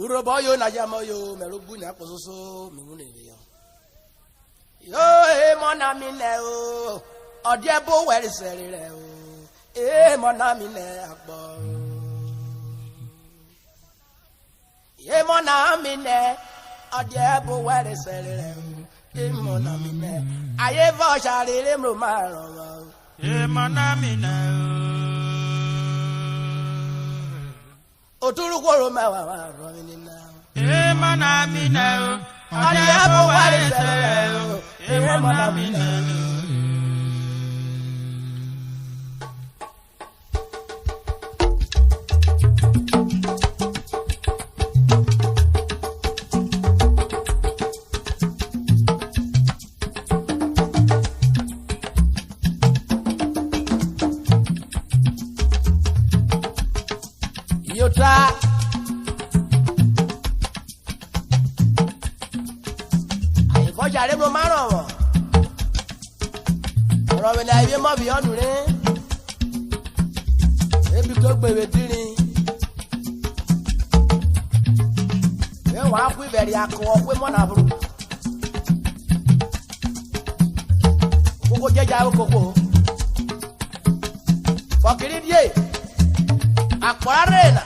Urhobo yo na yamo yo merubu na kososo mihune yo. Yo Emonamine o odiebo weri serire o. Emonamine agbo. Emonamine odiebo weri serire o. Emonamine aye vo sharire mro maro. Emonamine Oturukoro mewa rominina. Emonamine odiebo weri serire o. Emonamine Yota ayi fojare mo maro won oro mi na ibe mo bi onu re ebi to gbewe tirin e wa ku iberi akọ pe mo na buru koko jeja koko fokiri die akwararena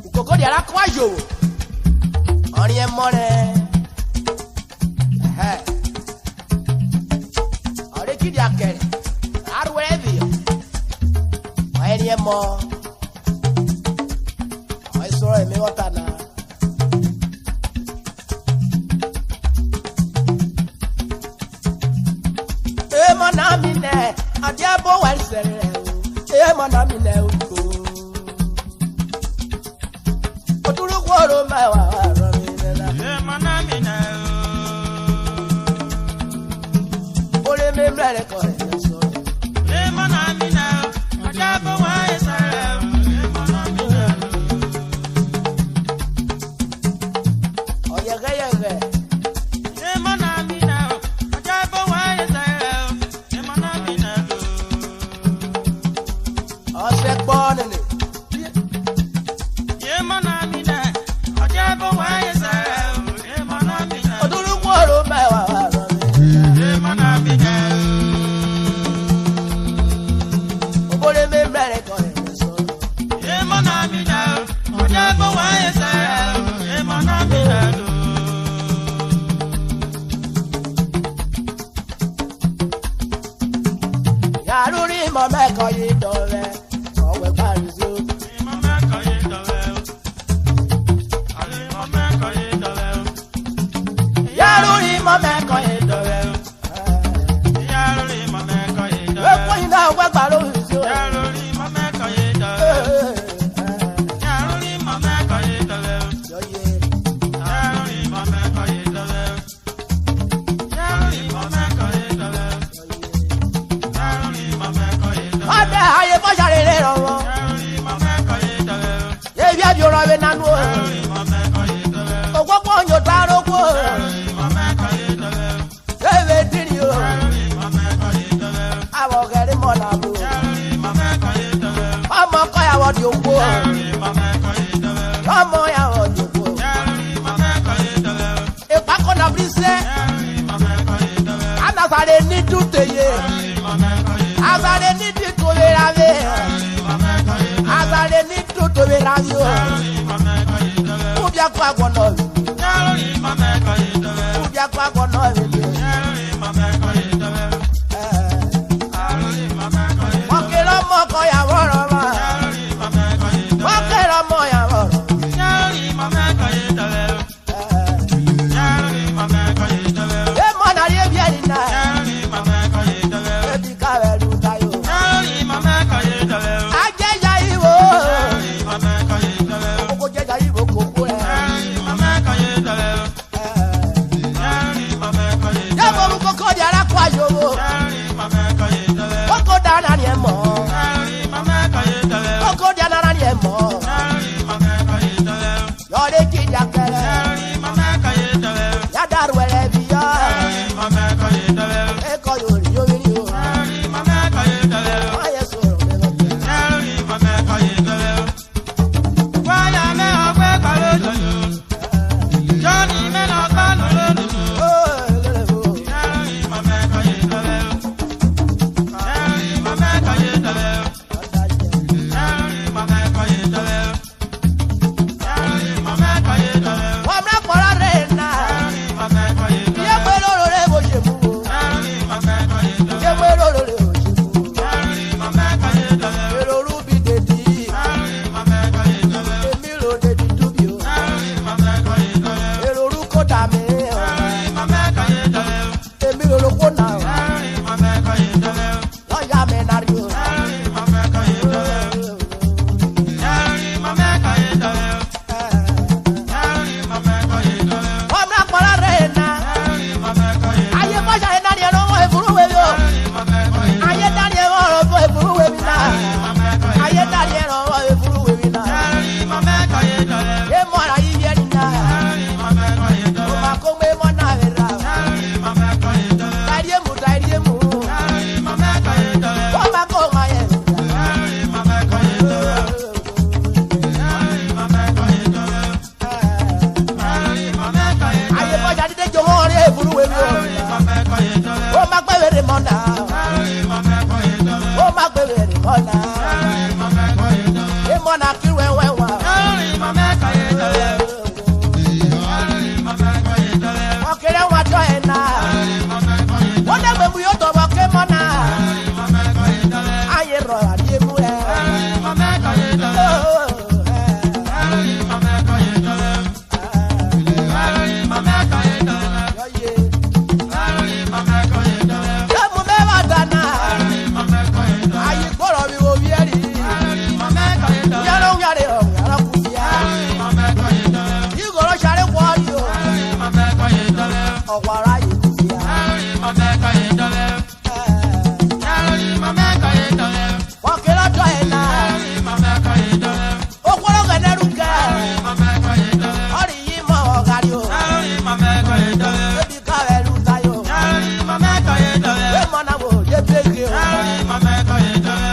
ukoko dia la kwa yo orin e more ore ki dia kere arwe bi orin e mo ai so e me otana Emonamine adiabo wal sere Emonamine uko Oturukoro mewa rominela Emonamine Ole me mrele ko so Emonamine odiebo weri serire Emonamine Oye geye Emonamine odiebo weri serire Emonamine Ose gbonene Emonamine odiebo weri serire Emonamine Oturukoro mewa rominela Emonamine Ole me mrele ko so Emonamine odiebo weri serire Emonamine Yaruri mo meko yi dore owe parizo Yaruri mo meko yi dore we ko ina we gbaro izo Ade aye bo sare le rowo ye bi abiora we nanu ogbogbò onyo taroko ewe diri o awo gere mo na bu ọmọ ko ya wo di ogbo ọmọ ya wo di ogbo ipa ko na brise ana sare ni tuteye azare ni titole rave azare ni tutole rave ubia kwa gono ubia kwa gono wakera mo ko ya woro ma wakera mo ya woro e mo na rie bi ani na e bi ka we lu tayo ajeja iwo koko jeja iwo koko re ọ̀wàrà yìí kò bí a. Wọ́n kí lọ́dọ̀ ẹ̀ náà. Ó kúrò gẹ̀dẹ́rù kẹ́. Ọ̀rì yìí mọ̀ ọ̀gárí o. Ebi káwé lu tayo. Ẹ mọ̀ náà wò yé gbégbé o.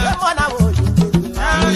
Ẹ mọ̀ náà wò yé gbégbé o.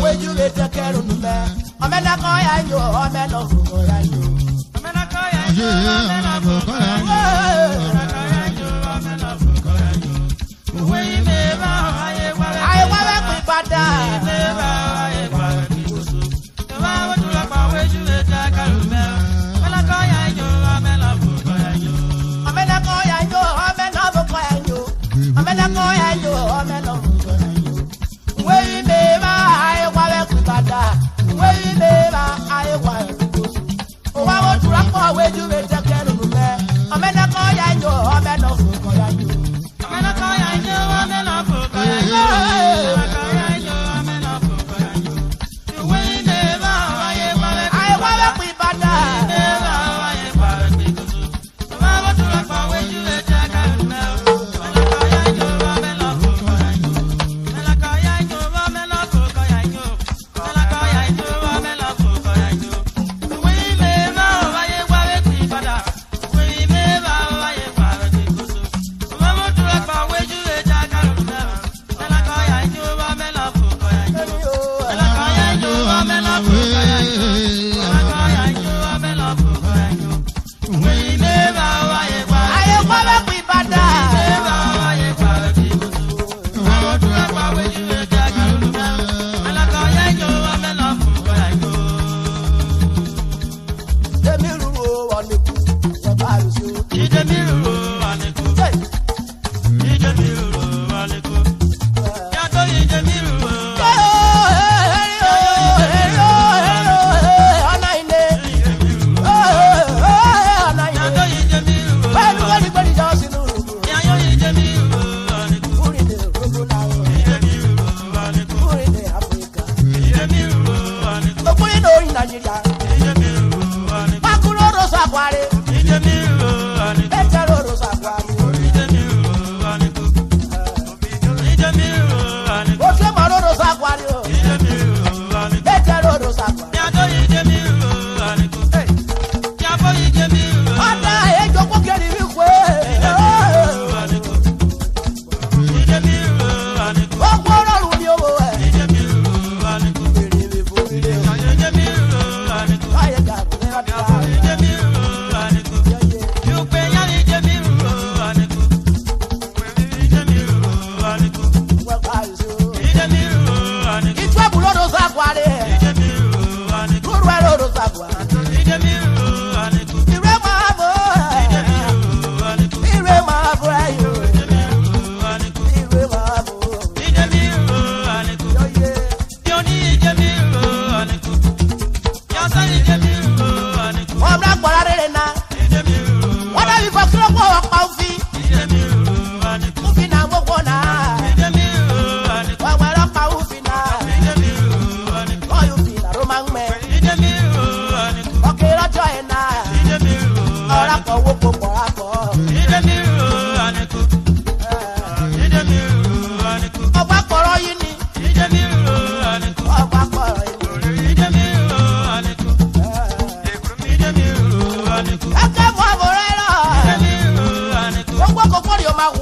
Where'd you get a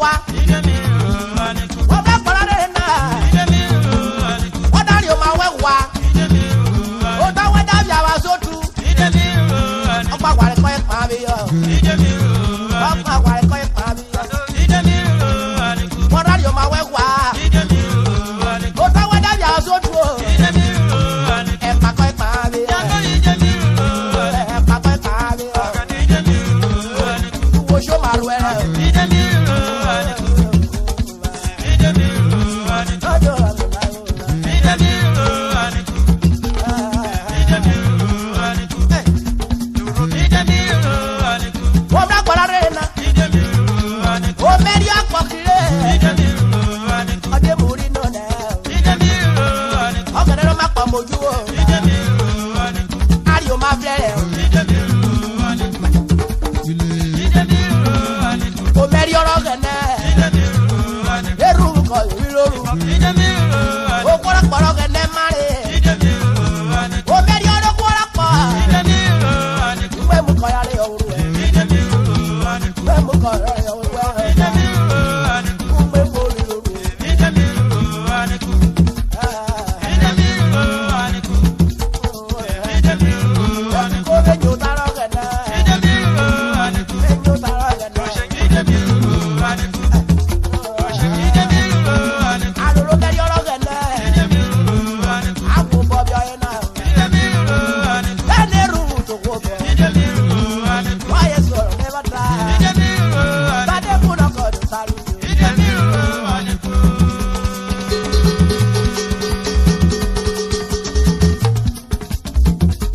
wá. Wọ́n fẹ́ kọ́lá rẹ̀ náà. Wọ́n dárí o máa wẹ̀ wá. Ó dáwọ́ dábì àwa sótú. Ọ̀pá àwàrẹ̀ kọ́ ẹ̀ pa mi yọ. Ọ̀pá àwàrẹ̀ kọ́ ẹ̀ pa mi yọ. Wọ́n dárí o máa wẹ̀ wá. Ó dáwọ́ dábì àwa sótú o. Ẹ̀ pa kọ́ ẹ̀ pa mi yọ. Ẹ̀ pa kọ́ ẹ̀ pa mi yọ. Wo ṣó máa lu ẹrẹ o. Wọ́n bá gbọ́dọ̀ rẹ̀ náà. Ó mẹ́rí ọ̀pọ̀ kiri. Ọdẹ mú rí náà nẹ̀. Ọ̀gẹ̀dẹ̀ ló máa pọ̀ mojú o. Ari o máa fẹ́rẹ̀ o. Ó mẹ́rí ọ̀rọ̀ gẹ̀nẹ́. Eru kọ ìrí lóru. Ó kọ́rọ̀ pọ̀rọ̀ gẹ̀nẹ́ márì. Ó mẹ́rí ọ̀rọ̀ kọ́rọ̀ pọ̀. Ìwé mu kọ̀ yàrá ìyọ̀wòrò ẹ̀. Ìwé mu kọ̀ yàrá ìyọ̀wòrò ẹ̀. Ìwé mu rí lóru. Ó méjì ó tààrọ̀ gẹ̀nẹ́. Méjì ó tààrọ̀ gẹ̀nẹ́. Àlòrò mẹ́rí ọ̀rọ̀ gẹ̀nẹ́. Àpò bọ̀ bí ọyẹ náà. Bẹ́ẹ̀ni rú tó kó bọ̀. Wáyé sọ̀rọ̀ never die. Bàdé kú lọ́kọ̀ ọdún sáré.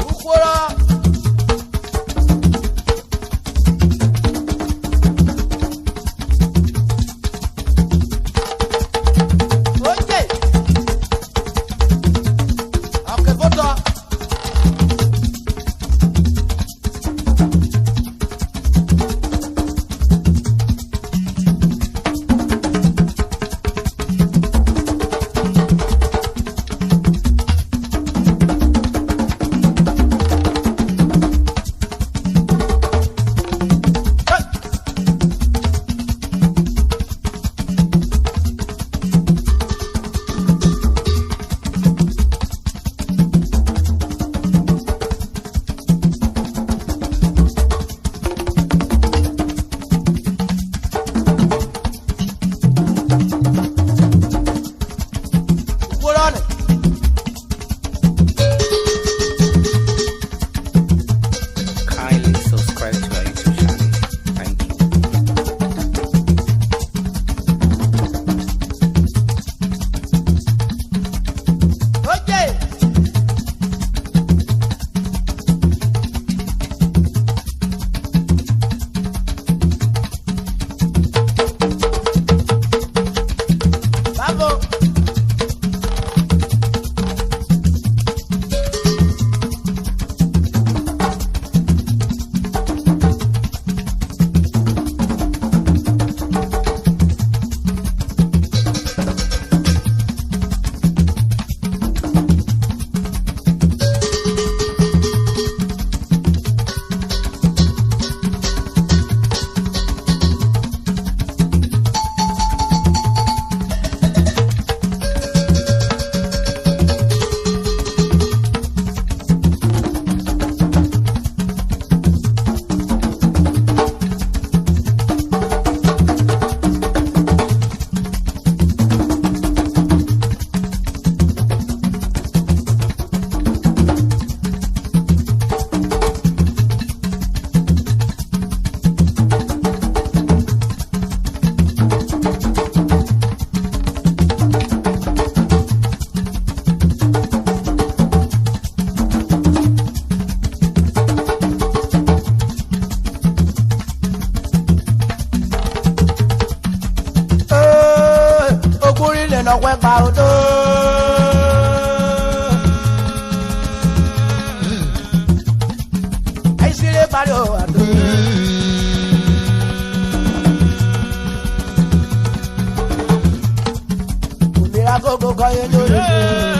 Ukúrọ̀. Oye. Ọ̀kẹ́ fọ́tọ̀. Ukúrọ̀ ni. Kindly subscribe to our YouTube channel. Thank you. Oye. Bravo. Oguri le no we pa odo. Ai sire paro ado. Umira gogo goye lori.